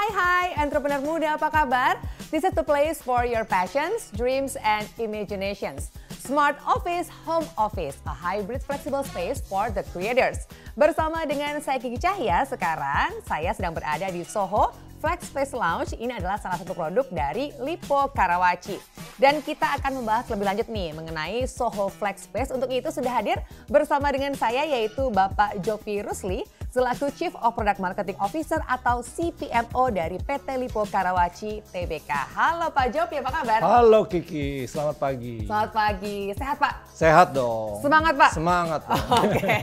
Hai entrepreneur muda, apa kabar? This is the place for your passions, dreams, and imaginations. Smart Office, Home Office, a hybrid flexible space for the creators. Bersama dengan saya Kiki Cahya, sekarang saya sedang berada di Soho Flex Space Lounge. Ini adalah salah satu produk dari Lippo Karawaci. Dan kita akan membahas lebih lanjut nih mengenai Soho Flex Space. Untuk itu sudah hadir bersama dengan saya yaitu Bapak Jovi Rusli selaku Chief of Product Marketing Officer atau CPMO dari PT Lippo Karawaci Tbk. Halo Pak Jovi, apa kabar? Halo Kiki, selamat pagi. Selamat pagi, sehat Pak? Sehat dong. Semangat Pak? Semangat dong. Oke.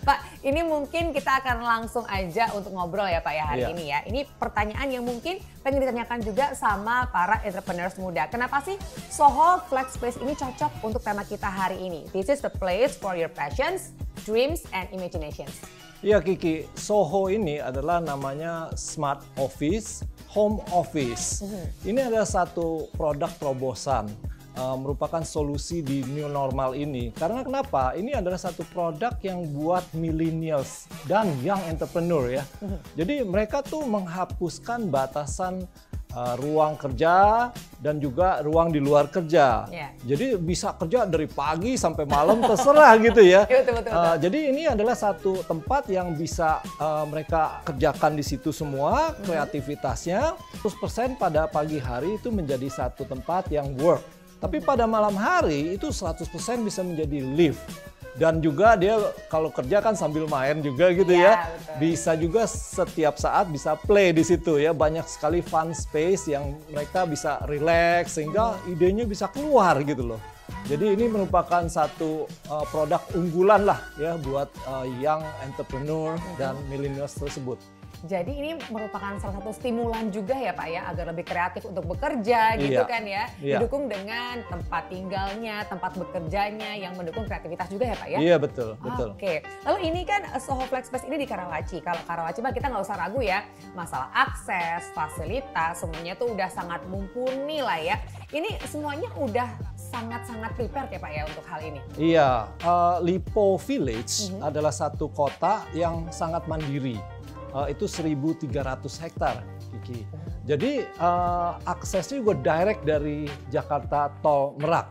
Pak, ini mungkin kita akan langsung aja untuk ngobrol ya Pak ya hari ini ya. Ini pertanyaan yang mungkin pengen ditanyakan juga sama para entrepreneurs muda. Kenapa sih Soho Flex Space ini cocok untuk tema kita hari ini? This is the place for your passions, dreams, and imaginations. Iya Kiki, Soho ini adalah namanya Smart Office, Home Office. Ini adalah satu produk terobosan, merupakan solusi di new normal ini. Karena kenapa? Ini adalah satu produk yang buat millennials dan young entrepreneur ya. Jadi mereka tuh menghapuskan batasan ruang kerja dan juga ruang di luar kerja. Jadi bisa kerja dari pagi sampai malam terserah gitu ya. Betul. Jadi ini adalah satu tempat yang bisa mereka kerjakan di situ semua kreativitasnya. 100% pada pagi hari itu menjadi satu tempat yang work. Tapi pada malam hari itu 100% bisa menjadi live. Dan juga dia kalau kerja kan sambil main juga gitu ya. Betul. Bisa juga setiap saat bisa play di situ ya. Banyak sekali fun space yang mereka bisa relax sehingga idenya bisa keluar gitu loh. Jadi ini merupakan satu produk unggulan lah ya buat young entrepreneur dan millennials tersebut. Jadi ini merupakan salah satu stimulan juga ya Pak ya agar lebih kreatif untuk bekerja gitu kan ya. Didukung dengan tempat tinggalnya, tempat bekerjanya yang mendukung kreativitas juga ya Pak ya. Iya betul. Oke. Lalu ini kan Soho Flex Space ini di Karawaci. Kalau Karawaci Pak kita nggak usah ragu ya. Masalah akses, fasilitas semuanya tuh udah sangat mumpuni lah ya. Ini semuanya udah sangat-sangat prepare ya Pak ya untuk hal ini. Iya, Lippo Village adalah satu kota yang sangat mandiri. Itu 1.300 hektar, Kiki. Jadi aksesnya juga direct dari Jakarta Tol Merak.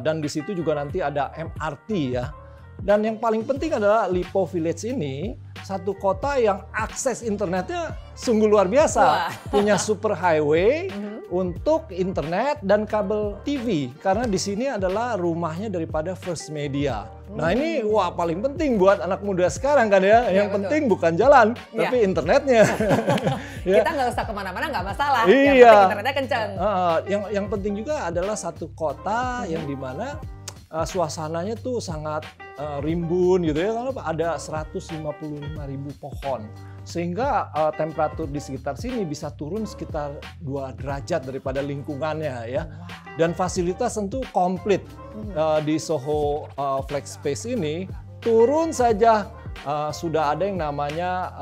Dan di situ juga nanti ada MRT ya. Dan yang paling penting adalah Lippo Village ini satu kota yang akses internetnya sungguh luar biasa. Punya super highway untuk internet dan kabel TV. Karena di sini adalah rumahnya daripada First Media. Nah ini paling penting buat anak muda sekarang kan ya. Yang penting bukan jalan, tapi internetnya. Kita nggak usah kemana-mana nggak masalah. Yang penting internetnya kencang. Yang penting juga adalah satu kota yang dimana suasananya tuh sangat rimbun gitu ya. Karena ada 155.000 pohon. Sehingga temperatur di sekitar sini bisa turun sekitar 2 derajat daripada lingkungannya ya. Dan fasilitas tentu komplit di Soho Flex Space ini. Turun saja sudah ada yang namanya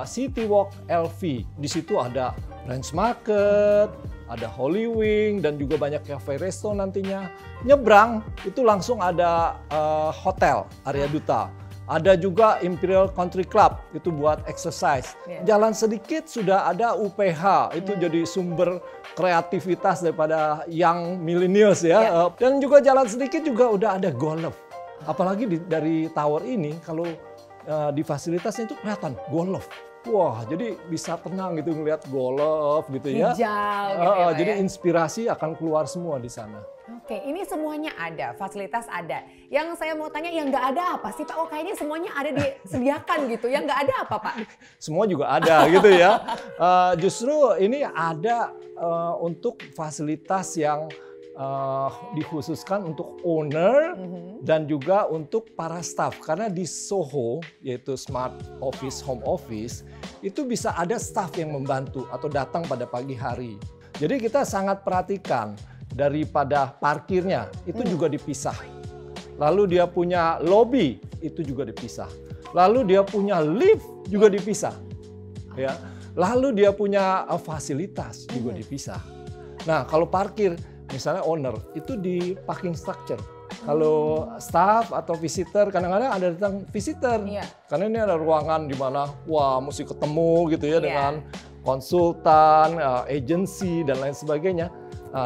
City Walk LV. Di situ ada Ranch Market, ada Holy Wing, dan juga banyak cafe resto nantinya. Nyebrang itu langsung ada hotel Arya Duta. Ada juga Imperial Country Club, itu buat exercise. Jalan sedikit sudah ada UPH, itu jadi sumber kreativitas daripada young millennials ya. Dan juga jalan sedikit juga udah ada golf. Apalagi dari tower ini, kalau di fasilitasnya itu kelihatan golf. Wah, jadi bisa tenang gitu ngelihat golf gitu ya. Hijau gitu ya, jadi inspirasi akan keluar semua di sana. Oke, ini semuanya ada, fasilitas ada. Yang saya mau tanya, yang nggak ada apa sih Pak? Oh kayaknya semuanya ada disediakan gitu. Yang nggak ada apa Pak? Semua juga ada gitu ya. Justru ini ada untuk fasilitas yang dikhususkan untuk owner dan juga untuk para staff. Karena di Soho, yaitu Smart Office, Home Office, itu bisa ada staff yang membantu atau datang pada pagi hari. Jadi kita sangat perhatikan daripada parkirnya, itu juga dipisah. Lalu dia punya lobby, itu juga dipisah. Lalu dia punya lift, juga dipisah. Ya. Lalu dia punya fasilitas, juga dipisah. Nah, kalau parkir, misalnya owner, itu di parking structure. Kalau staff atau visitor, kadang-kadang ada datang visitor. Karena ini ada ruangan di mana, wah mesti ketemu gitu ya dengan konsultan, agensi dan lain sebagainya,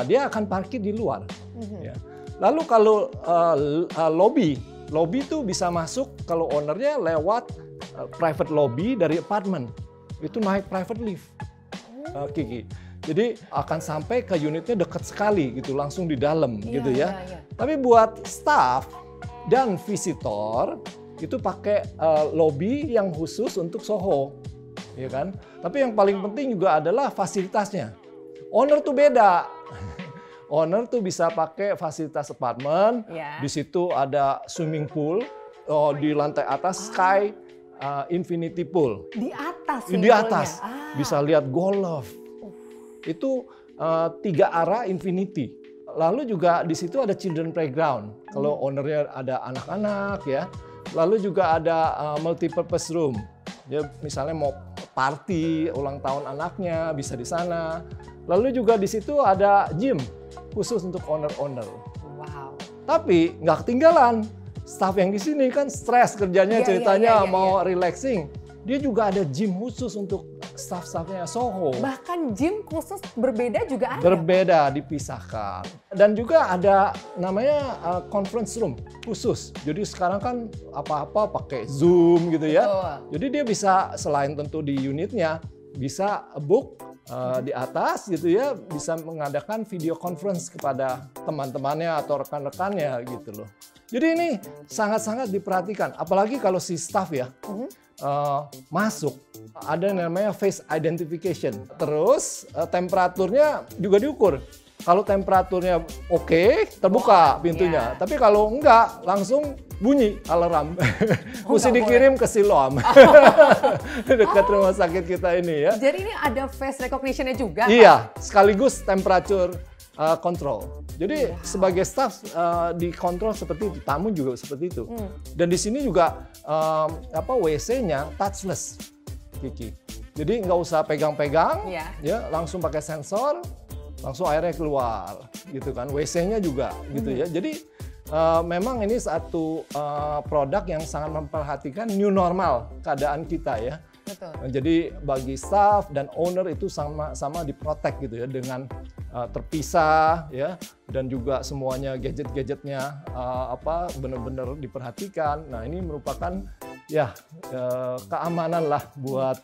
dia akan parkir di luar. Ya. Lalu kalau lobby itu bisa masuk kalau ownernya lewat private lobby dari apartemen, itu naik private lift, Kiki. Jadi akan sampai ke unitnya dekat sekali gitu, langsung di dalam gitu ya. Tapi buat staff dan visitor itu pakai lobby yang khusus untuk Soho, ya kan? Tapi yang paling penting juga adalah fasilitasnya. Owner tuh beda. Owner tuh bisa pakai fasilitas apartemen. Di situ ada swimming pool, di lantai atas sky infinity pool. Di atas. Di atas bisa lihat golf. Itu 3 arah infinity. Lalu juga di situ ada children playground. Kalau ownernya ada anak-anak ya. Lalu juga ada multi-purpose room. Ya, misalnya mau party ulang tahun anaknya bisa di sana. Lalu juga di situ ada gym khusus untuk owner-owner. Wow. Tapi nggak ketinggalan. Staff yang di sini kan stres kerjanya, ceritanya mau relaxing. Dia juga ada gym khusus untuk staff-staffnya Soho. Bahkan gym khusus berbeda juga ada? Berbeda, dipisahkan. Dan juga ada namanya conference room khusus. Jadi sekarang kan apa-apa pakai Zoom gitu ya. Betul. Jadi dia bisa selain tentu di unitnya, bisa book di atas gitu ya, bisa mengadakan video conference kepada teman-temannya atau rekan-rekannya gitu loh. Jadi ini sangat-sangat diperhatikan, apalagi kalau si staff ya masuk, ada yang namanya face identification. Terus temperaturnya juga diukur. Kalau temperaturnya oke, terbuka pintunya. Tapi kalau enggak, langsung bunyi alarm. Mesti dikirim ke Siloam. Dekat rumah sakit kita ini ya. Jadi ini ada face recognition-nya juga? Iya, Pak? Sekaligus temperature control. Jadi sebagai staff dikontrol seperti itu, tamu juga seperti itu. Dan di sini juga WC-nya touchless, Kiki. Jadi nggak usah pegang-pegang, ya langsung pakai sensor, langsung airnya keluar, gitu kan. WC-nya juga, gitu ya. Jadi memang ini satu produk yang sangat memperhatikan new normal keadaan kita ya. Betul. Jadi bagi staff dan owner itu sama diprotek gitu ya, dengan terpisah ya, dan juga semuanya gadget-gadgetnya benar-benar diperhatikan. Nah ini merupakan ya keamanan lah buat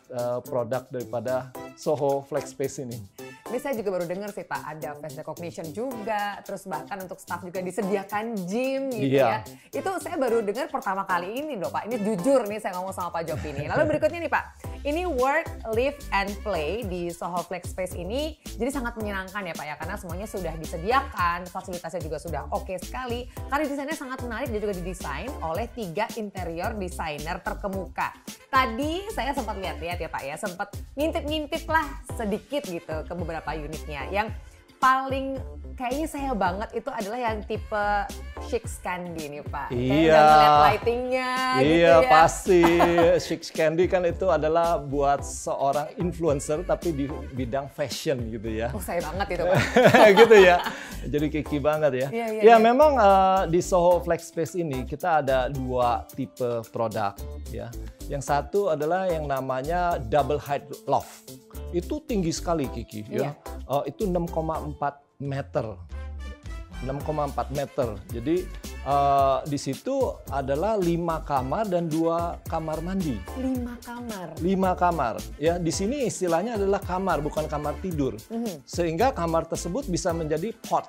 produk daripada Soho Flex Space ini. Ini saya juga baru dengar sih Pak, ada face recognition juga, terus bahkan untuk staff juga disediakan gym gitu ya. Itu saya baru dengar pertama kali ini loh Pak, ini jujur nih saya ngomong sama Pak Jopi ini. Lalu berikutnya nih Pak, ini work, live, and play di Soho Flex Space ini jadi sangat menyenangkan ya Pak ya, karena semuanya sudah disediakan, fasilitasnya juga sudah oke sekali. Karena desainnya sangat menarik, dia juga didesain oleh 3 interior designer terkemuka. Tadi saya sempat lihat-lihat ya Pak ya, sempat ngintip-ngintip lah sedikit gitu ke beberapa unitnya. Yang paling kayaknya saya banget itu adalah yang tipe Chic Candy nih Pak. Iya. Ngeliat lightingnya gitu ya. Iya pasti. Chic Candy kan itu adalah buat seorang influencer tapi di bidang fashion gitu ya. Oh saya banget itu Pak. Gitu ya. Jadi kiki banget ya. Ya memang di Soho Flex Space ini kita ada 2 tipe produk ya. Yang satu adalah yang namanya double height loft. Itu tinggi sekali Kiki ya. Itu 6,4 meter. 6,4 meter. Jadi di situ adalah 5 kamar dan 2 kamar mandi. 5 kamar. 5 kamar. Ya, di sini istilahnya adalah kamar, bukan kamar tidur. Sehingga kamar tersebut bisa menjadi pot.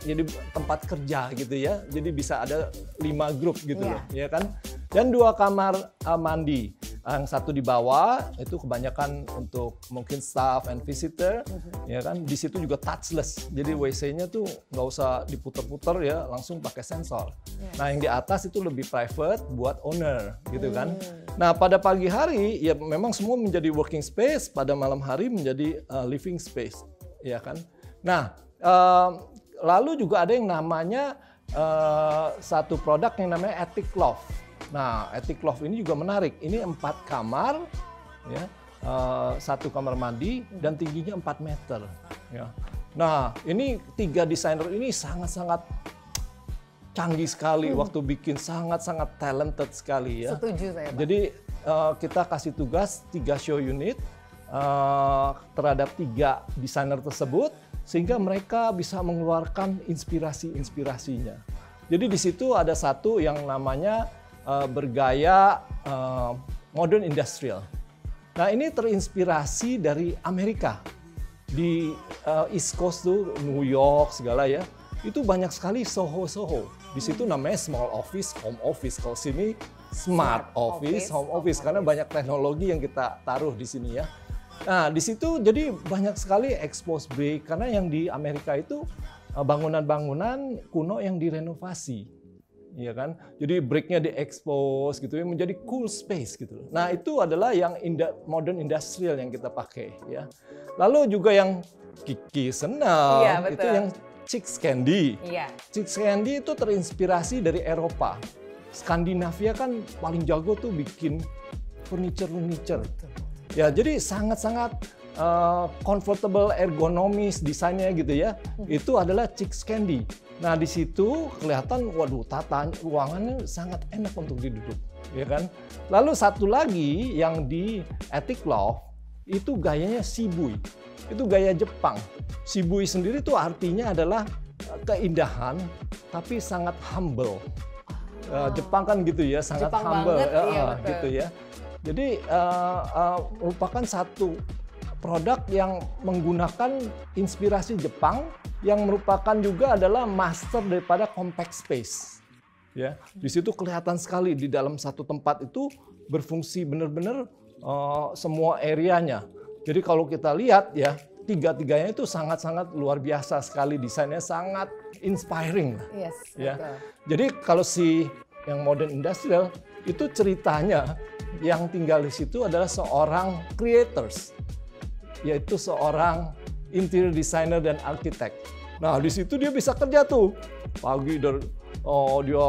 Jadi tempat kerja gitu ya. Jadi bisa ada 5 grup gitu loh, ya kan? Dan 2 kamar mandi. Yang satu di bawah itu kebanyakan untuk mungkin staff and visitor, ya kan. Di situ juga touchless, jadi WC-nya tuh nggak usah diputer-puter ya, langsung pakai sensor. Nah yang di atas itu lebih private buat owner, gitu kan. Nah pada pagi hari ya memang semua menjadi working space, pada malam hari menjadi living space, ya kan. Nah lalu juga ada yang namanya satu produk yang namanya Attic Loft. Nah, Attic Loft ini juga menarik. Ini 4 kamar, ya, 1 kamar mandi dan tingginya 4 meter. Ya. Nah, ini 3 desainer ini sangat-sangat canggih sekali waktu bikin, sangat-sangat talented sekali ya. Setuju saya Pak. Jadi kita kasih tugas 3 show unit terhadap 3 desainer tersebut, sehingga mereka bisa mengeluarkan inspirasi-inspirasinya. Jadi di situ ada satu yang namanya bergaya modern industrial. Nah ini terinspirasi dari Amerika. Di East Coast tuh, New York segala ya, itu banyak sekali Soho. Di situ namanya small office, home office. Kalau sini smart office, home office, karena banyak teknologi yang kita taruh di sini ya. Nah di situ jadi banyak sekali expose break, karena yang di Amerika itu bangunan-bangunan kuno yang direnovasi. Iya kan, jadi breaknya di-expose gitu ya, menjadi cool space gitu. Nah itu adalah yang modern industrial yang kita pakai ya. Lalu juga yang Kiki senang, itu yang Chicks Candy. Iya. Chicks Candy itu terinspirasi dari Eropa. Skandinavia kan paling jago tuh bikin furniture. Ya jadi sangat-sangat comfortable, ergonomis desainnya gitu ya. Itu adalah Chicks Candy. Nah di situ kelihatan, waduh, tata ruangannya sangat enak untuk diduduk, ya kan. Lalu satu lagi yang di Attic Loft itu gayanya Shibui, itu gaya Jepang. Shibui sendiri itu artinya adalah keindahan, tapi sangat humble. Jepang kan gitu ya, sangat Jepang humble, banget, iya, gitu ya. Jadi merupakan satu produk yang menggunakan inspirasi Jepang, yang merupakan juga adalah master daripada compact space. Ya, di situ kelihatan sekali di dalam satu tempat itu berfungsi benar-benar semua areanya. Jadi kalau kita lihat ya, tiga-tiganya itu sangat-sangat luar biasa sekali, desainnya sangat inspiring. Yes, ya. betul. Jadi kalau yang modern industrial itu ceritanya yang tinggal di situ adalah seorang creators, yaitu seorang interior designer dan arsitek. Nah di situ dia bisa kerja tuh pagi dia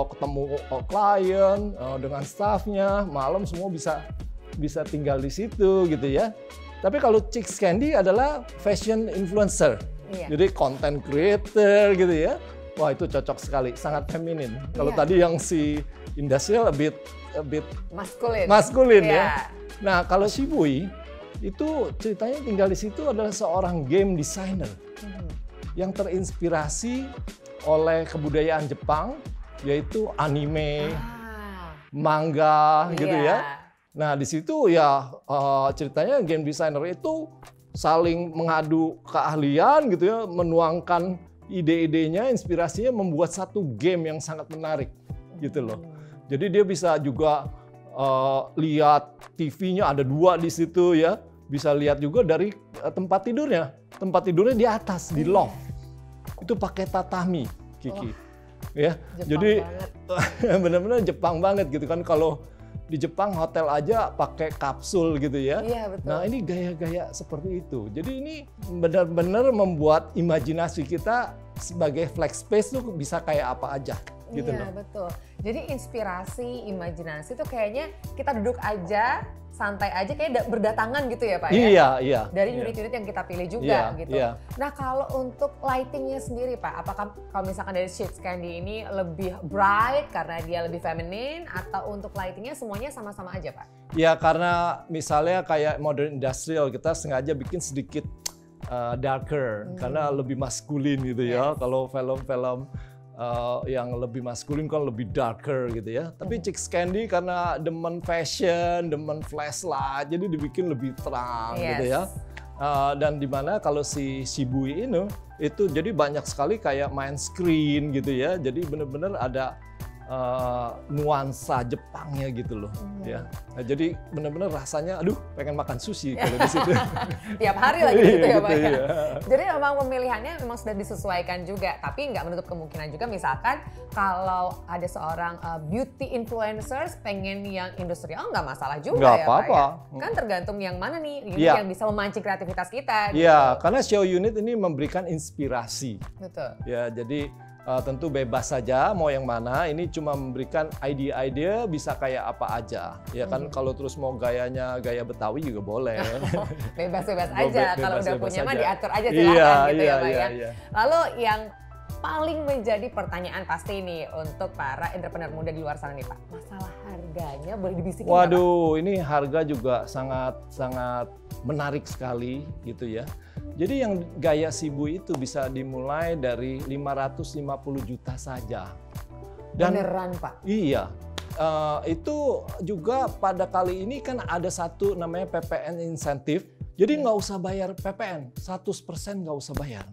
ketemu klien dengan staffnya, malam semua bisa tinggal di situ gitu ya. Tapi kalau Chicks Candy adalah fashion influencer, jadi content creator gitu ya. Wah itu cocok sekali, sangat feminin. Kalau tadi yang si industrial a bit maskulin ya. Nah kalau Shibui itu ceritanya tinggal di situ adalah seorang game designer yang terinspirasi oleh kebudayaan Jepang, yaitu anime, manga gitu ya. Nah di situ ya ceritanya game designer itu saling mengadu keahlian gitu ya, menuangkan ide-idenya, inspirasinya membuat satu game yang sangat menarik gitu loh. Jadi dia bisa juga lihat TV-nya ada 2 di situ ya. Bisa lihat juga dari tempat tidurnya. Tempat tidurnya di atas, di loft. Itu pakai tatami, Kiki. Ya, Jepang jadi benar-benar Jepang banget gitu kan. Kalau di Jepang hotel aja pakai kapsul gitu ya. Iya, betul. Nah ini gaya-gaya seperti itu. Jadi ini benar-benar membuat imajinasi kita sebagai flex space tuh bisa kayak apa aja. Gitu iya, betul. Jadi inspirasi, imajinasi tuh kayaknya kita duduk aja, santai aja, kayak berdatangan gitu ya Pak ya? Iya. Dari unit-unit yang kita pilih juga gitu. Iya. Nah kalau untuk lightingnya sendiri Pak, apakah kalau misalkan dari Chicks Candy ini lebih bright karena dia lebih feminin, atau untuk lightingnya semuanya sama-sama aja Pak? Ya karena misalnya kayak modern industrial kita sengaja bikin sedikit darker karena lebih maskulin gitu ya. Kalau film-film yang lebih maskulin kan lebih darker gitu ya. Tapi Chicks Candy karena demen fashion, demen flashlight, jadi dibikin lebih terang gitu ya. Dan dimana kalau si Shibui ini itu jadi banyak sekali kayak main screen gitu ya. Jadi benar-benar ada nuansa Jepangnya gitu loh ya. Nah, jadi benar-benar rasanya aduh pengen makan sushi kalau di situ. Tiap hari lagi gitu ya Pak ya. Iya. Jadi memang pemilihannya memang sudah disesuaikan juga, tapi nggak menutup kemungkinan juga misalkan kalau ada seorang beauty influencers pengen yang industrial nggak masalah juga nggak ya apa-apa. Pak ya. Kan tergantung yang mana nih unit yang bisa memancing kreativitas kita. Iya, gitu. karena show unit ini memberikan inspirasi. Betul. Ya, jadi tentu bebas saja mau yang mana. Ini cuma memberikan ide-ide bisa kayak apa aja. Ya kan kalau terus mau gayanya gaya Betawi juga boleh. Bebas-bebas aja. Kalau udah punya mah diatur aja Iya, silakan gitu ya Pak ya. Lalu yang paling menjadi pertanyaan pasti nih untuk para entrepreneur muda di luar sana nih Pak. Masalah harganya boleh dibisikin nggak, Pak? Waduh, ini harga juga sangat menarik sekali gitu ya. Jadi yang gaya Cebu itu bisa dimulai dari 550 juta saja. Dan Beneran Pak? iya, itu juga pada kali ini kan ada satu namanya PPN insentif. Jadi nggak usah bayar PPN, 100% nggak usah bayar.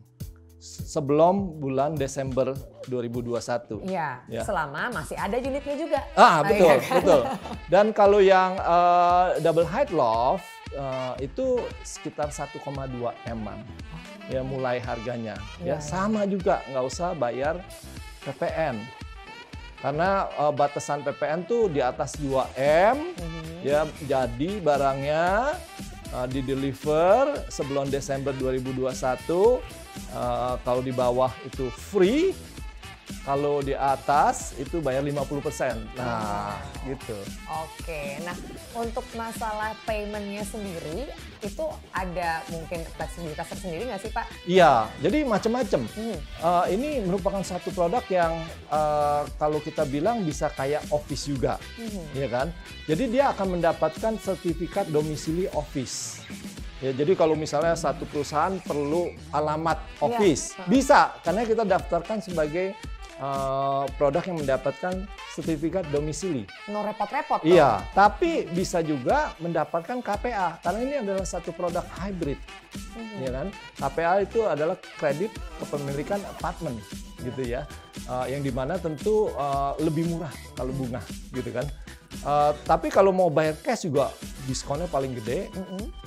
Sebelum bulan Desember 2021. Iya, Ya. selama masih ada unitnya juga. Betul, iya kan? betul. Dan kalau yang double height loft itu sekitar 1,2 M-an. Ya mulai harganya. Ya. Ya sama juga nggak usah bayar PPN. Karena batasan PPN tuh di atas 2 M. Ya jadi barangnya di deliver sebelum Desember 2021. Kalau di bawah itu free. Kalau di atas itu bayar 50%. Nah, gitu. Oke, nah untuk masalah paymentnya sendiri itu ada mungkin fleksibilitas tersendiri nggak sih Pak? Iya, jadi macam-macam. Ini merupakan satu produk yang kalau kita bilang bisa kayak office juga, ya kan? Jadi dia akan mendapatkan sertifikat domisili office. Ya, jadi kalau misalnya satu perusahaan perlu alamat office, bisa karena kita daftarkan sebagai produk yang mendapatkan sertifikat domisili. No repot-repot. Iya, tapi bisa juga mendapatkan KPA karena ini adalah satu produk hybrid, ya kan? KPA itu adalah kredit kepemilikan apartemen, gitu ya, yang dimana tentu lebih murah kalau bunga, gitu kan? Tapi kalau mau bayar cash juga diskonnya paling gede.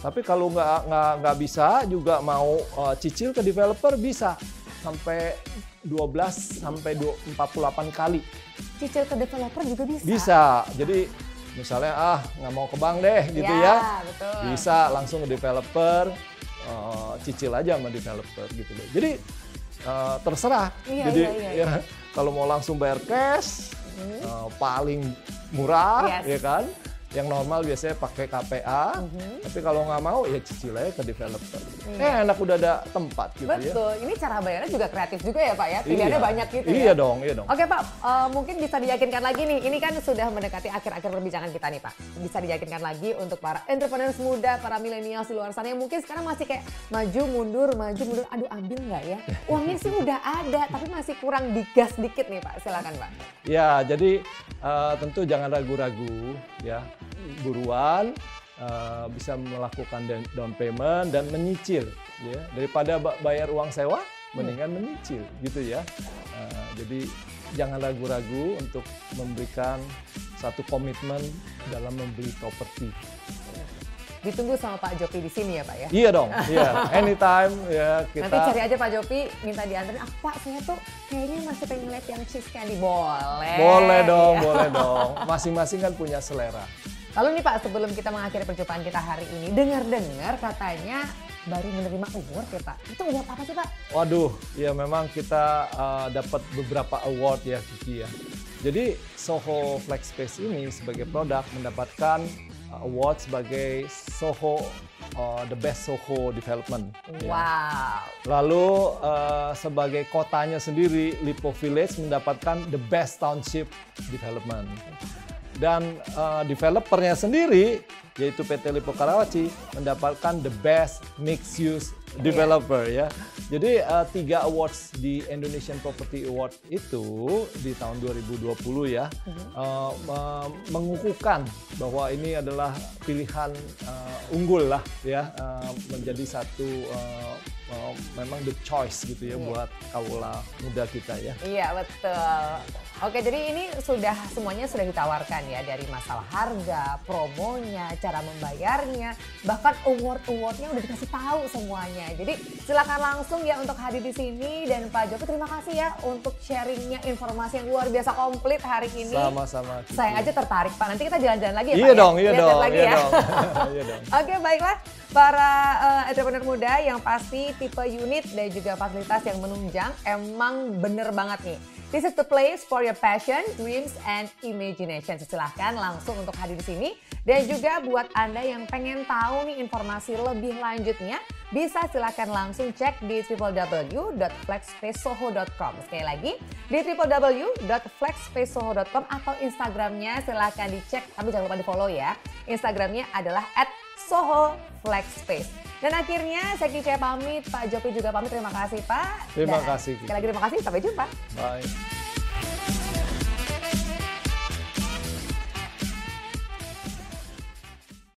Tapi kalau nggak bisa juga mau cicil ke developer bisa sampai 12 sampai 48 kali. Cicil ke developer juga bisa? Bisa. Jadi misalnya nggak mau ke bank deh gitu ya. Betul. Bisa langsung ke developer, cicil aja sama developer gitu loh. Jadi terserah. Jadi ya, kalau mau langsung bayar cash paling murah ya kan. Yang normal biasanya pakai KPA, tapi kalau nggak mau ya cicil aja ke developer. Enak udah ada tempat gitu. Betul, ini cara bayarnya juga kreatif juga ya Pak ya, pilihannya banyak gitu ya. Iya dong. Oke Pak, mungkin bisa diyakinkan lagi nih, ini kan sudah mendekati akhir-akhir perbincangan kita nih Pak. Bisa diyakinkan lagi untuk para entrepreneurs muda, para milenial di luar sana yang mungkin sekarang masih kayak maju mundur, aduh ambil nggak ya? Uangnya sih udah ada, tapi masih kurang digas dikit nih Pak, silakan Pak. Ya, jadi tentu jangan ragu-ragu ya. Buruan bisa melakukan down payment dan menyicil ya, daripada bayar uang sewa mendingan menyicil gitu ya. Jadi jangan ragu-ragu untuk memberikan satu komitmen dalam membeli properti. Ditunggu sama Pak Jopi di sini ya Pak ya? Iya dong, iya. Anytime ya kita. Nanti cari aja Pak Jopi, minta diantarin. Pak saya tuh kayaknya masih pengen ngeliat yang cheese candy. Boleh. Boleh dong, ya. boleh dong. Masing-masing kan punya selera. Lalu nih Pak, sebelum kita mengakhiri perjumpaan kita hari ini, dengar-dengar katanya baru menerima award ya Pak. Itu award apa sih Pak? Waduh, ya memang kita dapat beberapa award ya Kiki ya. Jadi Soho Flex Space ini sebagai produk mendapatkan award sebagai Soho the best Soho development. Wow. Ya. Lalu sebagai kotanya sendiri Lippo Village mendapatkan the best township development. Dan developernya sendiri yaitu PT Lippo Karawaci mendapatkan the best mixed use developer ya. Jadi 3 awards di Indonesian Property Award itu di tahun 2020 ya mengukuhkan bahwa ini adalah pilihan unggul lah ya, menjadi satu memang the choice gitu ya buat kaula muda kita ya. Iya betul. Oke, jadi ini semuanya sudah ditawarkan ya, dari masalah harga, promonya, cara membayarnya, bahkan award-awardnya udah dikasih tahu semuanya. Jadi silakan langsung ya untuk hadir di sini, dan Pak Jopi terima kasih ya untuk sharingnya, informasi yang luar biasa komplit hari ini. Sama-sama. Saya aja tertarik Pak, nanti kita jalan-jalan lagi ya iya Pak dong, ya? Iya Lihat-lihat dong, lagi iya ya. dong. Iya dong. Oke, baiklah para entrepreneur muda yang pasti tipe unit dan juga fasilitas yang menunjang emang bener banget nih. This is the place for your passion, dreams, and imagination. Silahkan langsung untuk hadir di sini. Dan juga buat Anda yang pengen tahu nih informasi lebih lanjutnya, bisa silakan langsung cek di www.flexspacesoho.com. Sekali lagi di www.flexspacesoho.com atau Instagramnya silakan dicek, tapi jangan lupa di follow ya. Instagramnya adalah @sohoflexspace. Dan akhirnya saya Kice pamit, Pak Jopri juga pamit. Terima kasih Pak. Terima kasih. Sekali lagi terima kasih, sampai jumpa. Bye.